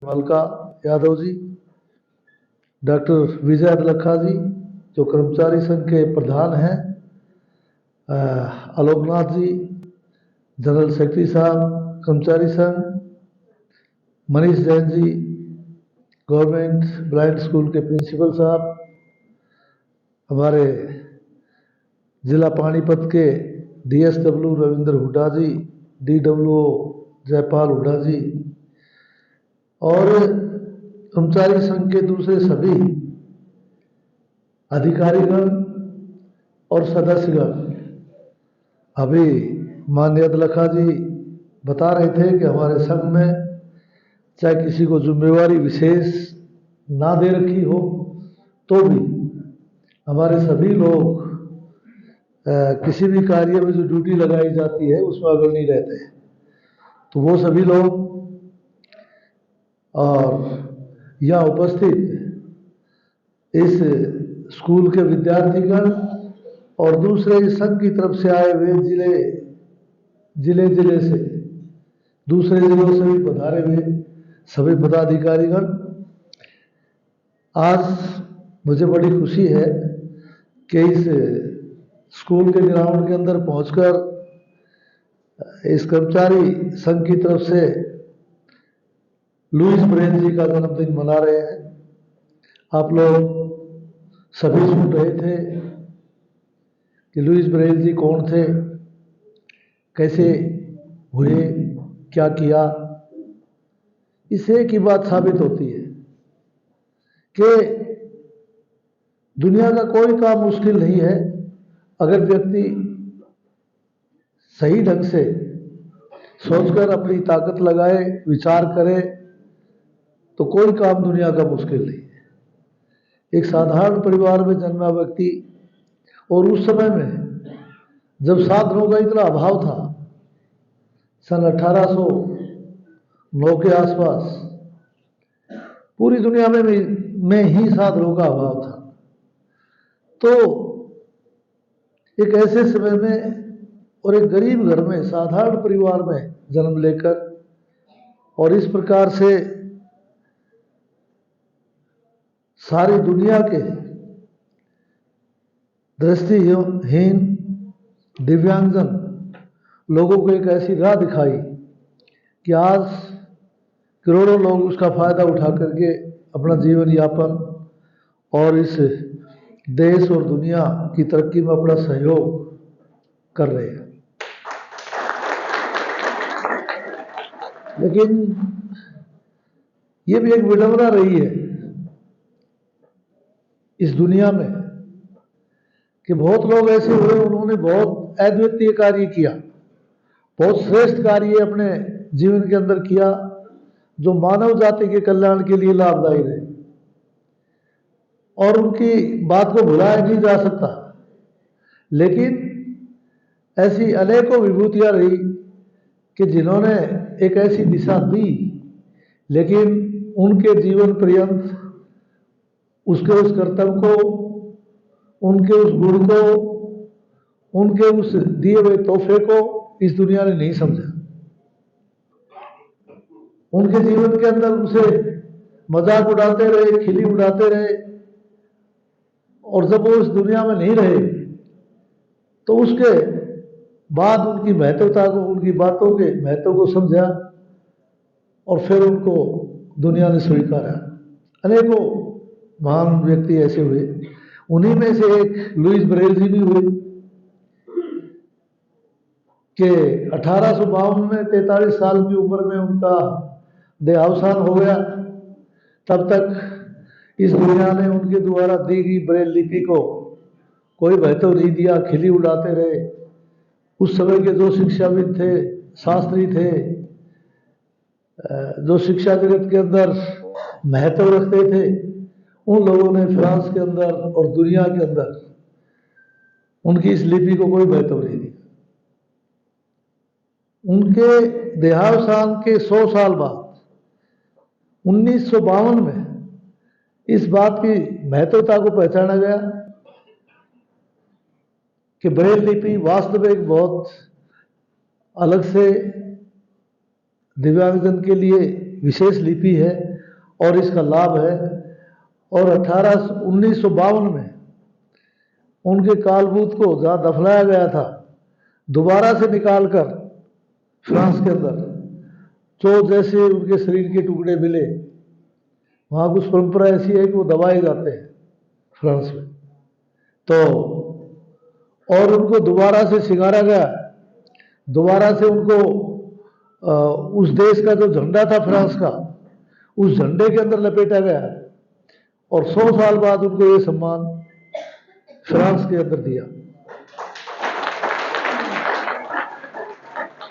मलका यादव जी, डॉक्टर विजय अदलखा जी जो कर्मचारी संघ के प्रधान हैं, आलोकनाथ जी जनरल सेक्रेटरी साहब कर्मचारी संघ, Manish Jain ji government blind school के प्रिंसिपल साहब, हमारे जिला पानीपत के DSW रविंद्र हुड्डा जी, DWO जयपाल हुड्डा जी और कर्मचारी संघ के दूसरे सभी अधिकारीगण और सदस्यगण। अभी माननीय अदलखा जी बता रहे थे कि हमारे संघ में चाहे किसी को जिम्मेवारी विशेष ना दे रखी हो तो भी हमारे सभी लोग किसी भी कार्य में जो ड्यूटी लगाई जाती है उसमें अग्रणी रहते हैं। तो वो सभी लोग और यहाँ उपस्थित इस स्कूल के विद्यार्थीगण और दूसरे संघ की तरफ से आए हुए जिले से दूसरे जिलों से भी पधारे हुए सभी पदाधिकारीगण, आज मुझे बड़ी खुशी है कि इस स्कूल के ग्राउंड के अंदर पहुंचकर इस कर्मचारी संघ की तरफ से लुईस ब्रेल जी का जन्मदिन मना रहे हैं। आप लोग सभी सुन रहे थे कि लुईस ब्रेल जी कौन थे, कैसे हुए, क्या किया। इससे एक ही बात साबित होती है कि दुनिया का कोई काम मुश्किल नहीं है। अगर व्यक्ति सही ढंग से सोचकर अपनी ताकत लगाए, विचार करे, तो कोई काम दुनिया का मुश्किल नहीं है। एक साधारण परिवार में जन्मा व्यक्ति, और उस समय में जब साधनों का इतना अभाव था, सन 1809 के आसपास पूरी दुनिया में ही साधनों का अभाव था। तो एक ऐसे समय में और एक गरीब घर में, साधारण परिवार में जन्म लेकर और इस प्रकार से सारी दुनिया के दृष्टिहीन दिव्यांगजन लोगों को एक ऐसी राह दिखाई कि आज करोड़ों लोग उसका फायदा उठा करके अपना जीवन यापन और इस देश और दुनिया की तरक्की में अपना सहयोग कर रहे हैं। लेकिन ये भी एक विडंबना रही है इस दुनिया में कि बहुत लोग ऐसे हुए, उन्होंने बहुत अद्वितीय कार्य किया, बहुत श्रेष्ठ कार्य अपने जीवन के अंदर किया जो मानव जाति के कल्याण के लिए लाभदायी रहे, और उनकी बात को भुलाया नहीं जा सकता। लेकिन ऐसी अनेकों विभूतियां रही कि जिन्होंने एक ऐसी दिशा दी, लेकिन उनके जीवन पर्यंत उसके उस कर्तव्य को, उनके उस गुण को, उनके उस दिए हुए तोहफे को इस दुनिया ने नहीं समझा। उनके जीवन के अंदर उनसे मजाक उड़ाते रहे, खिल्ली उड़ाते रहे, और जब वो इस दुनिया में नहीं रहे तो उसके बाद उनकी महत्वता को, उनकी बातों के महत्व को समझा और फिर उनको दुनिया ने स्वीकारा। अनेकों महान व्यक्ति ऐसे हुए, उन्हीं में से एक लुईस ब्रेल जी भी हुए कि 1852 में 43 साल की उम्र में उनका देहावसान हो गया। तब तक इस दुनिया ने उनके द्वारा दी गई ब्रेल लिपि को कोई महत्व नहीं दिया, खिल्ली उड़ाते रहे। उस समय के जो शिक्षाविद थे, शास्त्री थे, जो शिक्षा जगत के अंदर महत्व रखते थे, उन लोगों ने फ्रांस के अंदर और दुनिया के अंदर उनकी इस लिपि को कोई महत्व नहीं दिया। उनके देहावसान के 100 साल बाद 1952 में इस बात की महत्वता को पहचाना गया कि ब्रेल लिपि वास्तव में एक बहुत अलग से दिव्यांगजन के लिए विशेष लिपि है, और इसका लाभ है। और 1952 में उनके कालबूत को जहाँ दफनाया गया था दोबारा से निकालकर फ्रांस के अंदर जो जैसे उनके शरीर के टुकड़े मिले, वहाँ कुछ परंपरा ऐसी है कि वो दबाए जाते हैं फ्रांस में, तो और उनको दोबारा से सिंगारा गया, दोबारा से उनको उस देश का जो झंडा था फ्रांस का, उस झंडे के अंदर लपेटा गया और 100 साल बाद उनको ये सम्मान फ्रांस के अंदर दिया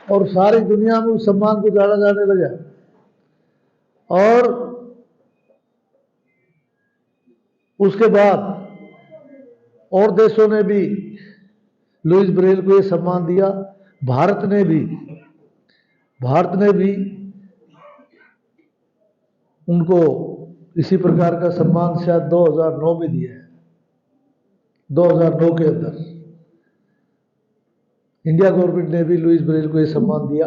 और सारी दुनिया में उस सम्मान को जाना जाने लगा। और उसके बाद और देशों ने भी लुईस ब्रेल को ये सम्मान दिया। भारत ने भी उनको इसी प्रकार का सम्मान शायद 2009 में दिया है। 2009 के अंदर इंडिया गवर्नमेंट ने भी लुईस ब्रेल को ये सम्मान दिया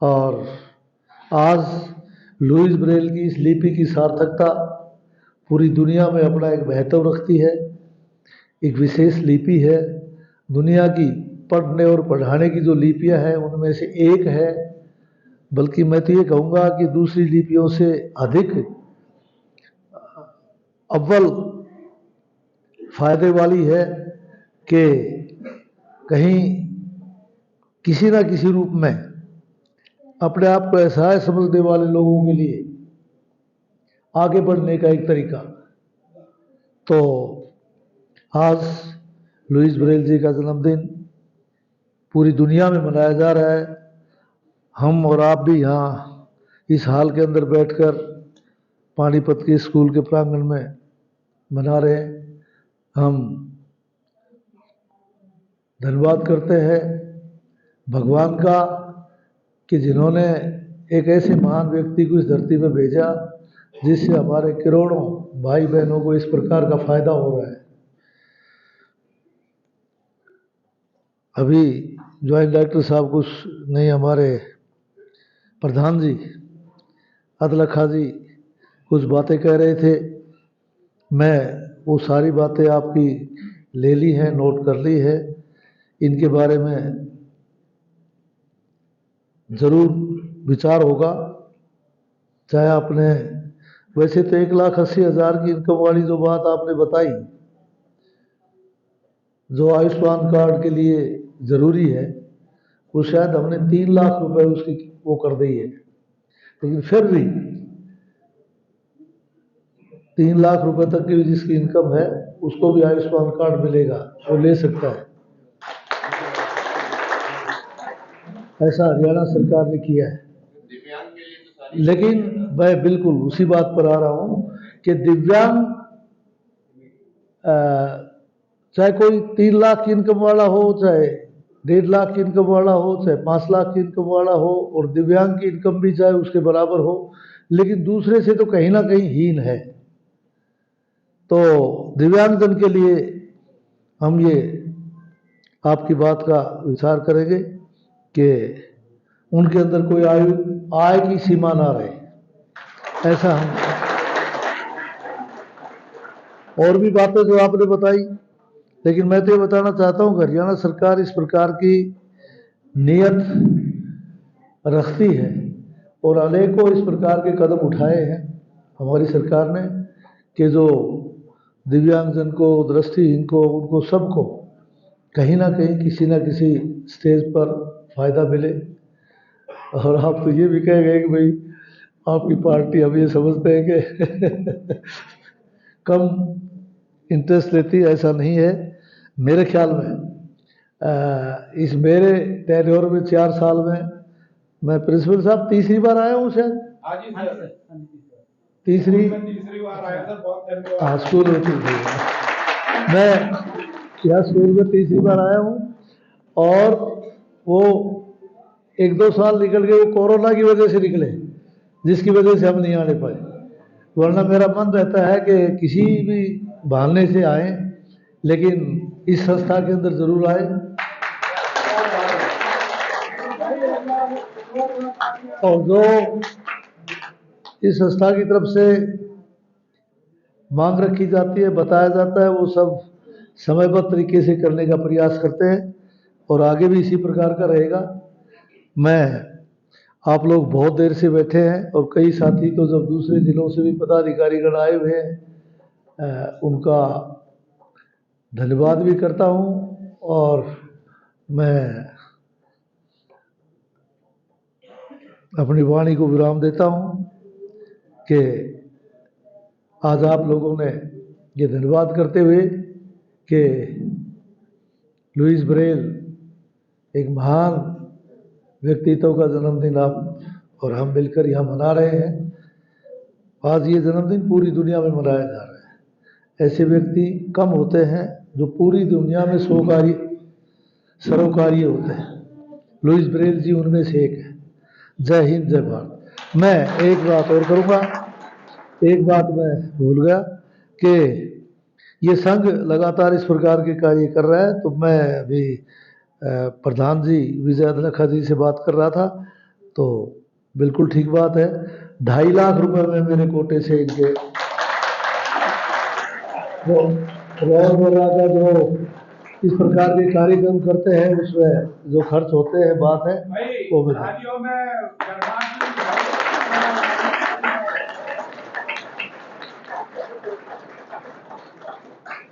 और आज लुईस ब्रेल की इस लिपि की सार्थकता पूरी दुनिया में अपना एक महत्व रखती है। एक विशेष लिपि है, दुनिया की पढ़ने और पढ़ाने की जो लिपियां हैं उनमें से एक है, बल्कि मैं तो ये कहूँगा कि दूसरी लिपियों से अधिक अव्वल फायदे वाली है कि कहीं किसी ना किसी रूप में अपने आप को असहाय समझने वाले लोगों के लिए आगे बढ़ने का एक तरीका। तो आज लुईस ब्रेल जी का जन्मदिन पूरी दुनिया में मनाया जा रहा है। हम और आप भी यहाँ इस हाल के अंदर बैठकर पानीपत के स्कूल के प्रांगण में मना रहे हैं। हम धन्यवाद करते हैं भगवान का कि जिन्होंने एक ऐसे महान व्यक्ति को इस धरती पर भेजा जिससे हमारे करोड़ों भाई बहनों को इस प्रकार का फायदा हो रहा है। अभी ज्वाइंट डायरेक्टर साहब कुछ नहीं, हमारे प्रधान जी अदलखा जी कुछ बातें कह रहे थे, मैं वो सारी बातें आपकी ले ली हैं, नोट कर ली है। इनके बारे में ज़रूर विचार होगा। चाहे आपने वैसे तो 1,80,000 की इनकम वाली जो बात आपने बताई, जो आयुष्मान कार्ड के लिए ज़रूरी है, वो शायद हमने 3 लाख रुपए उसकी वो कर दी है, लेकिन फिर भी 3 लाख रुपए तक की जिसकी इनकम है उसको भी आयुष्मान कार्ड मिलेगा, वो ले सकता है। ऐसा हरियाणा सरकार ने किया है। लेकिन मैं बिल्कुल उसी बात पर आ रहा हूं कि दिव्यांग चाहे कोई 3 लाख की इनकम वाला हो, चाहे 1.5 लाख की इनकम वाला हो, चाहे 5 लाख की इनकम वाला हो, और दिव्यांग की इनकम भी चाहे उसके बराबर हो, लेकिन दूसरे से तो कहीं ना कहीं हीन है। तो दिव्यांगजन के लिए हम ये आपकी बात का विचार करेंगे कि उनके अंदर कोई आय की सीमा ना रहे, ऐसा हम। और भी बातें जो आपने बताई, लेकिन मैं तो ये बताना चाहता हूँ हरियाणा सरकार इस प्रकार की नियत रखती है और अनेकों इस प्रकार के कदम उठाए हैं हमारी सरकार ने कि जो दिव्यांगजन को, दृष्टिहीन को, उनको सबको कहीं ना कहीं किसी ना किसी स्टेज पर फायदा मिले। और आप तो ये भी कह गए कि भाई आपकी पार्टी हम ये समझते हैं कि कम इंटरेस्ट लेती है, ऐसा नहीं है। मेरे ख्याल में इस मेरे टेन्योर में 4 साल में मैं प्रिंसिपल साहब तीसरी बार आया हूँ शायद। तीसरी बार आया था। बहुत धन्यवाद। हाँ, स्कूल में मैं यहाँ स्कूल में तीसरी बार आया हूँ और वो 1-2 साल निकल गए, वो कोरोना की वजह से निकले, जिसकी वजह से हम नहीं आने पाए। वरना मेरा मन रहता है कि किसी भी बहाने से आए, लेकिन इस संस्था के अंदर जरूर आए। और जो इस संस्था की तरफ से मांग रखी जाती है, बताया जाता है, वो सब समयबद्ध तरीके से करने का प्रयास करते हैं और आगे भी इसी प्रकार का रहेगा। मैं आप लोग बहुत देर से बैठे हैं और कई साथी तो जब दूसरे जिलों से भी पदाधिकारीगण आए हुए हैं, उनका धन्यवाद भी करता हूँ और मैं अपनी वाणी को विराम देता हूँ कि आज आप लोगों ने ये धन्यवाद करते हुए कि लुईस ब्रेल एक महान व्यक्तित्व का जन्मदिन आप और हम मिलकर यहाँ मना रहे हैं। आज ये जन्मदिन पूरी दुनिया में मनाया जा रहा है। ऐसे व्यक्ति कम होते हैं जो पूरी दुनिया में सरोकारी होते हैं। लुईस ब्रेल जी उनमें से एक है। जय हिंद, जय भारत। मैं एक बात और करूँगा, एक बात मैं भूल गया कि ये संघ लगातार इस प्रकार के कार्य कर रहा है, तो मैं अभी प्रधान जी विजय अदलखा जी से बात कर रहा था, तो बिल्कुल ठीक बात है। 2.5 लाख रुपए में मेरे कोटे से इनके जो रोजमर्रा का जो इस प्रकार के कार्यक्रम करते हैं उसमें जो खर्च होते हैं बात है वो